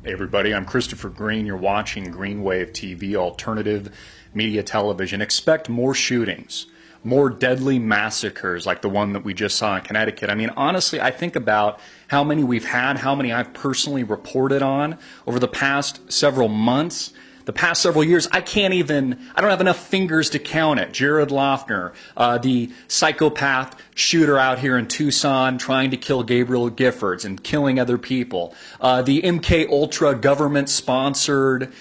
Hey everybody, I'm Christopher Green. You're watching Greenwave TV, alternative media television. Expect more shootings, more deadly massacres like the one that we just saw in Connecticut. I mean, honestly, I think about how many we've had, how many I've personally reported on over the past several months. The past several years, I don't have enough fingers to count it. Jared Loughner, the psychopath shooter out here in Tucson trying to kill Gabriel Giffords and killing other people. The MK Ultra government-sponsored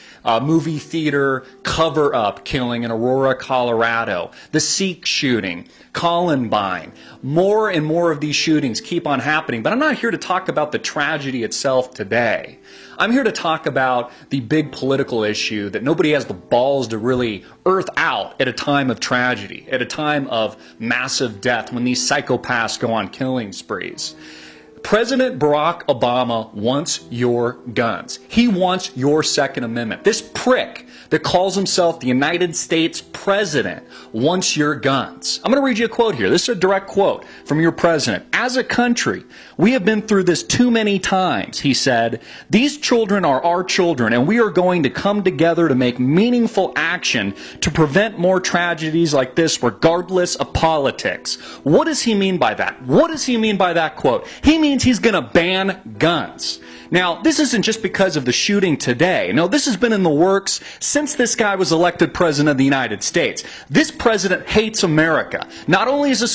movie theater cover-up killing in Aurora, Colorado. The Sikh shooting, Columbine. More and more of these shootings keep on happening. But I'm not here to talk about the tragedy itself today. I'm here to talk about the big political issue that nobody has the balls to really earth out at a time of tragedy, at a time of massive death, when these psychopaths go on killing sprees. President Barack Obama wants your guns. He wants your Second Amendment. This prick that calls himself the United States President wants your guns. I'm going to read you a quote here. This is a direct quote from your president. As a country, we have been through this too many times, he said. These children are our children, and we are going to come together to make meaningful action to prevent more tragedies like this, regardless of politics. What does he mean by that? What does he mean by that quote? He means he's going to ban guns. Now, this isn't just because of the shooting today. No, this has been in the works since this guy was elected president of the United States. This president hates America. Not only is he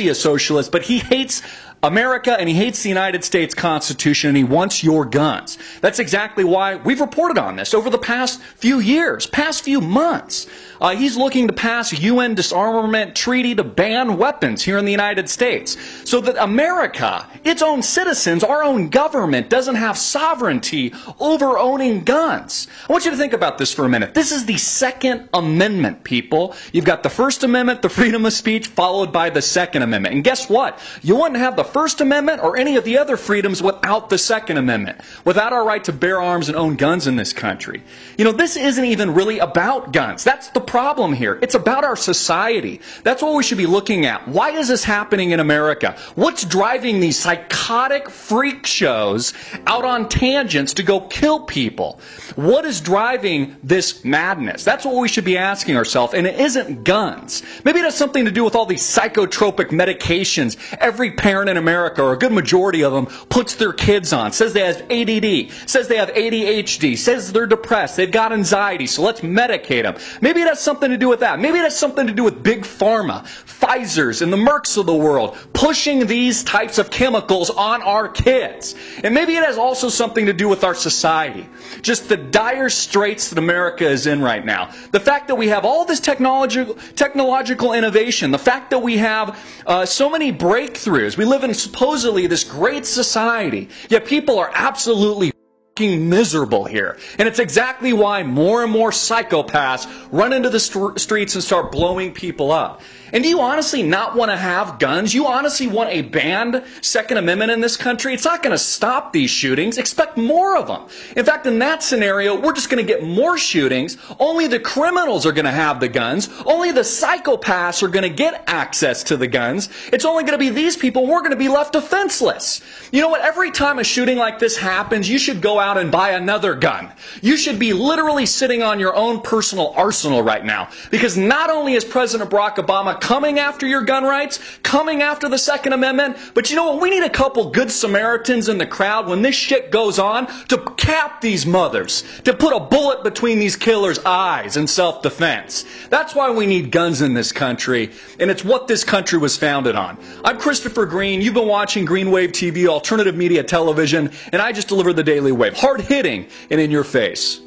a socialist, but he hates America and he hates the United States Constitution and he wants your guns. That's exactly why we've reported on this over the past few years, past few months. He's looking to pass a UN disarmament treaty to ban weapons here in the United States so that America, its own citizens, our own government, doesn't have sovereignty over owning guns. I want you to think about this for a minute. This is the Second Amendment, people. You've got the First Amendment, the freedom of speech, followed by the Second Amendment. And guess what? You wouldn't have the First Amendment or any of the other freedoms without the Second Amendment, without our right to bear arms and own guns in this country. You know, this isn't even really about guns. That's the problem here. It's about our society. That's what we should be looking at. Why is this happening in America? What's driving these psychotic freak shows out on tangents to go kill people? What is driving this madness? That's what we should be asking ourselves, and it isn't guns. Maybe it has something to do with all these psychotropic medications every parent in America, or a good majority of them, puts their kids on. Says they have ADD, says they have ADHD, says they're depressed, they've got anxiety, so let's medicate them. Maybe it has something to do with that. Maybe it has something to do with Big Pharma, Pfizer's, and the Mercks of the world pushing these types of chemicals on our kids. And maybe it has also something to do with our society. Just the dire straits that America is in right now. The fact that we have all this technological innovation, the fact that we have so many breakthroughs. We live in supposedly this great society, yet people are absolutely miserable here. And it's exactly why more and more psychopaths run into the streets and start blowing people up. And do you honestly not want to have guns? You honestly want a banned Second Amendment in this country? It's not going to stop these shootings. Expect more of them. In fact, in that scenario, we're just going to get more shootings. Only the criminals are going to have the guns. Only the psychopaths are going to get access to the guns. It's only going to be these people. We're going to be left defenseless. You know what? Every time a shooting like this happens, you should go out and buy another gun. You should be literally sitting on your own personal arsenal right now. Because not only is President Barack Obama coming after your gun rights, coming after the Second Amendment, but you know what? We need a couple good Samaritans in the crowd when this shit goes on to cap these mothers, to put a bullet between these killers' eyes in self-defense. That's why we need guns in this country, and it's what this country was founded on. I'm Christopher Green. You've been watching Greenwave TV, alternative media television, and I just delivered the Daily Wave. Hard-hitting and in your face.